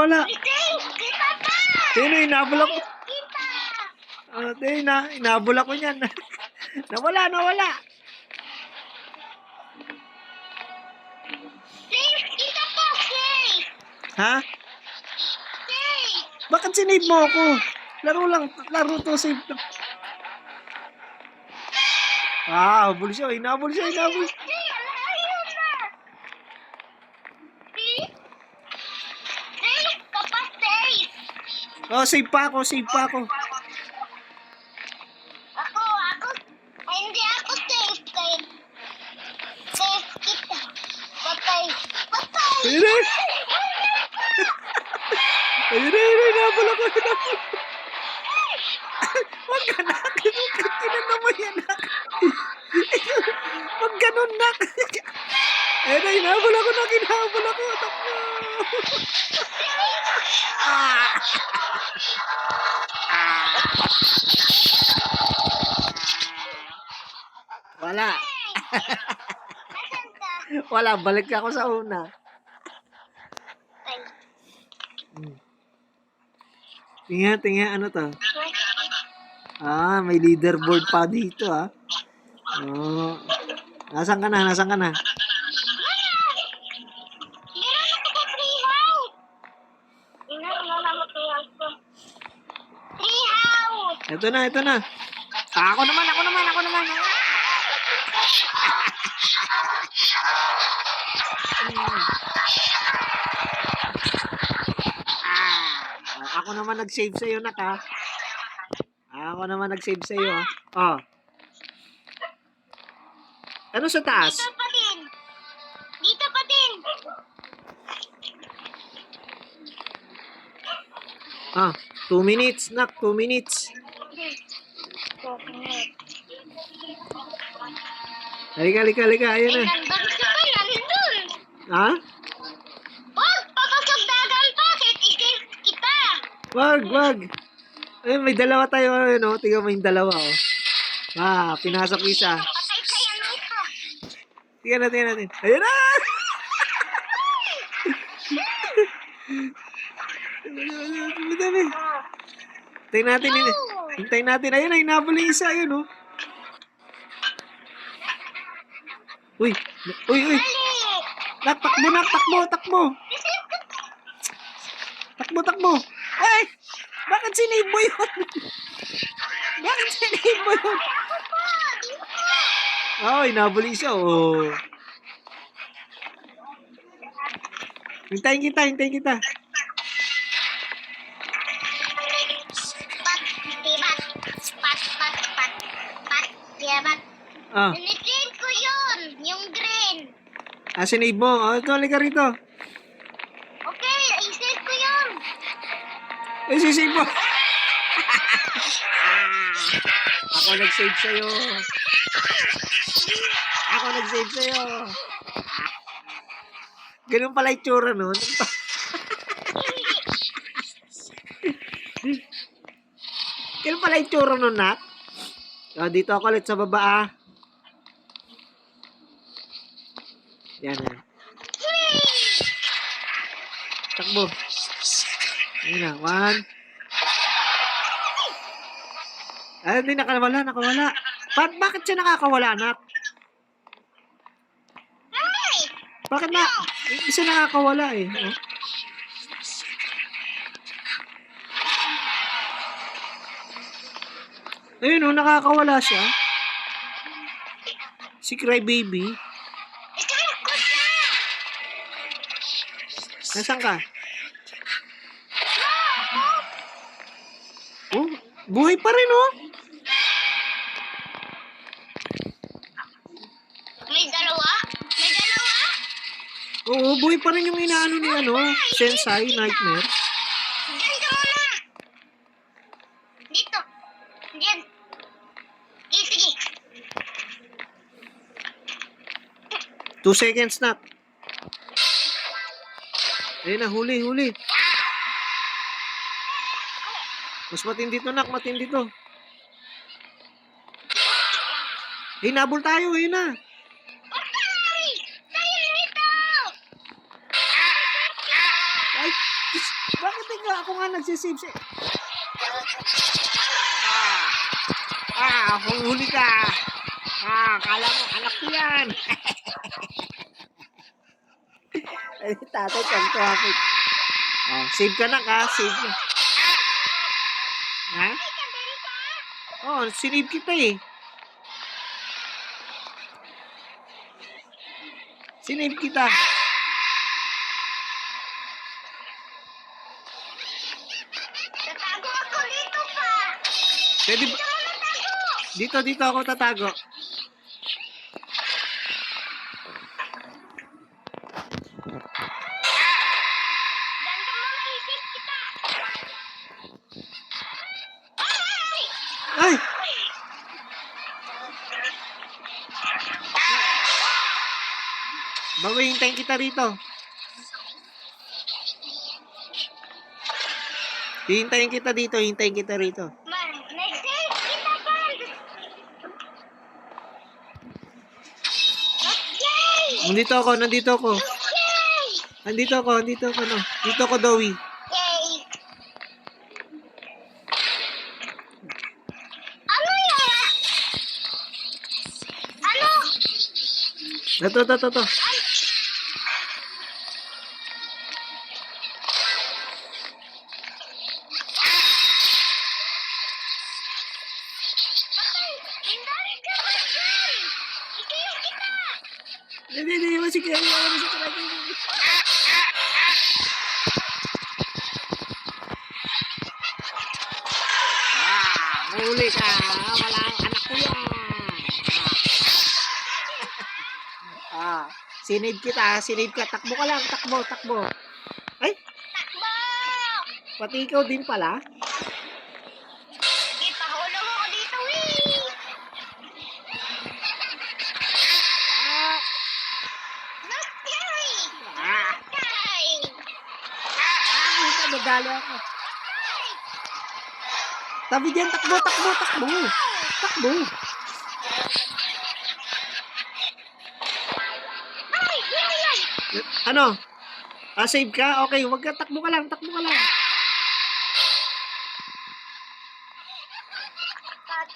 nawala. Kita pa! Tino, inabol ako. Kita! Tina, inabol ako niyan. Nawala. Safe! Kita po! Safe! Ha? Safe! Bakit sinave mo ako? Laro to, save to. Habol siya, inabol siya. Safe! Alayo na! Safe! Safe ka pa! Safe! Save pa ako. Ako! Ay, hindi ako safe. Safe kita. Patay! Ayun na, inabol ako. Huwag ka na. Kinano mo yan, nak. Huwag ganun, nak. Ayun na, inabol ako. Takbo. Wala. Nasaan ka? Wala, balik ako sa una. Ay. Tingnan, ano to? May leaderboard pa dito, Nasaan ka na? Meron ako sa treehouse. Treehouse. Ito na. Ako naman. Ako naman nag-save sa'yo, nak, ha? Ako naman nag-save sa'yo, ha? Ano sa taas? Dito pa din. 2 minutes, nak. 2 minutes. Halika. Ayan na. Nandun ka pa, nandun. Ha? Wag, papasagdagan pa. Save kita. Wag. Ay, may dalawa tayo, Tingnan mo yung dalawa, pinasok isa. Patay kaya nito. Tingnan natin. Ayan na! Dami. Hintayin natin. Ayun na, hinabol yung isa, ayun, Uy. Dali. Nak, takbo. Takbo. Ay! Bakit sinave mo yun? Ako pa, dito. Hinabol yung isa, Hintayin kita. Pat. Ah, Ninitrain ko yun. Yung green. sinave mo. Ito, halika rito. Okay, i-save ko yun. Sisave mo. Ako nag-save sa'yo. Ganun pala yung tsura nun. Ganun pala yung tsura nun, nak. Dito ako ulit sa baba, Yan. Takbo. Ayun na. 1. Hindi, nakawala. Bakit siya nakakawala, nak? Hey! Bakit na? Isa nakakawala, Ayun, nakakawala siya. Si Crybaby. Ikaw ko siya! Nasaan ka? Buhay pa rin, May dalawa? Oo, buhay pa rin yung inaano ni, Sensei Nightmare. Diyan ka muna! Dito. Diyan. Sige. 2 seconds, nak. Ayun na, huli. Mas matindi to, nak. Matindi to. Hinabol tayo, ayun na. Patay! Tayo nito! Ay, Bakit ikaw? Ako nga nagsisave siya. Huli ka. Kala mo, anak ko yan. Ay, tatay, kanto ako. Save ka na ka, save ka. Ha? Sinave kita eh. Sinave kita. Tatago ako dito pa. Pwede ba? Dito ako tatago. Ganda mo maisip kita. Ay! Bawi, hintayin kita rito. Hintayin kita rito. Man, nag-save kita pa. Okay. Nandito ako. Okay. Nandito ako, no. Dito ako, Dowie. Okay. Ano yun? Ano? Ito. Hindi, masik yan. Huli ka. Wala ang anak ko yan. Sinave ka. Takbo ka lang, takbo. Ay, Takbo! pati ikaw din pala. Ipahulong ako dito, wee! Okay! Okay! Nadali ako. Tabi dyan, takbo. Ay! Yun yan! Ano? Save ka? Okay, wag ka, takbo ka lang. Pat.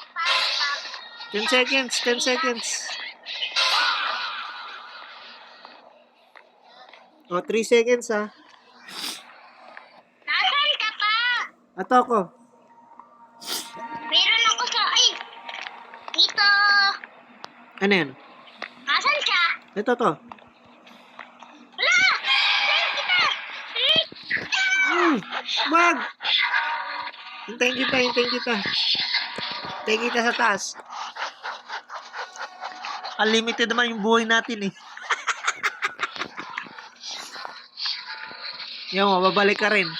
10 seconds. 3 seconds ha. Nasaan ka pa? Ato ako. Meron ako sa... Ay! Dito! Ano yan? Nasaan ka? Ito to. Wala! Save kita! Wag! Hintayin kita. Hintayin kita sa taas. Unlimited naman yung buhay natin eh. Yan mo, babalik ka rin.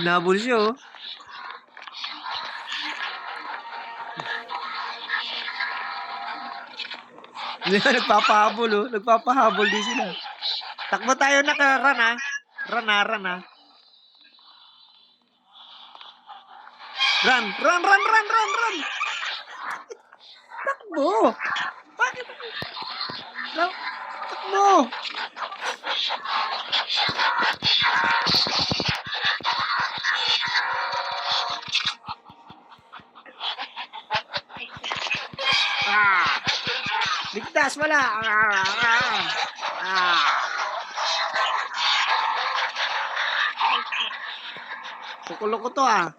Nabul siya oh. Nagpapahabol oh. Nagpapahabol din sila. Takbo tayo naka-run ha. Run. Run. Takbo. Bakit? Takbo. Ligtas, wala. Kukulo ko to ah.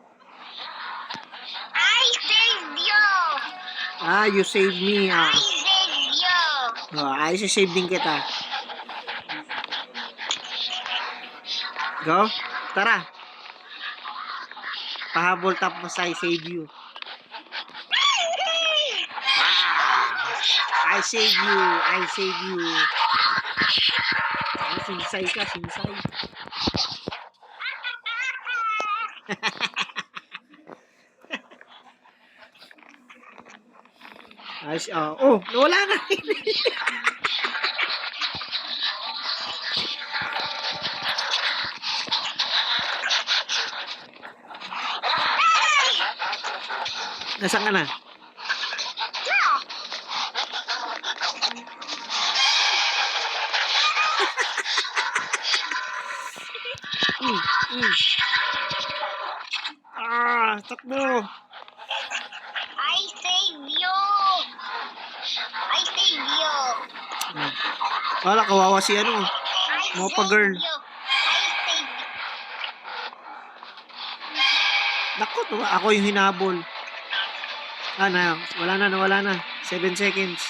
I saved you! You saved me I saved you! Save din kita. Go. Tara. Pahabol tapos I save you. I save you. Sinisay ka. Nawala na. Nasaan ka na? Yeah. Mm. Takbo. I save you. I save you. Ah. Wala, kawawa si ano. I Mga save pa-girl. you. I save you. Naku, ako yung hinabol. Wala na. 7 seconds.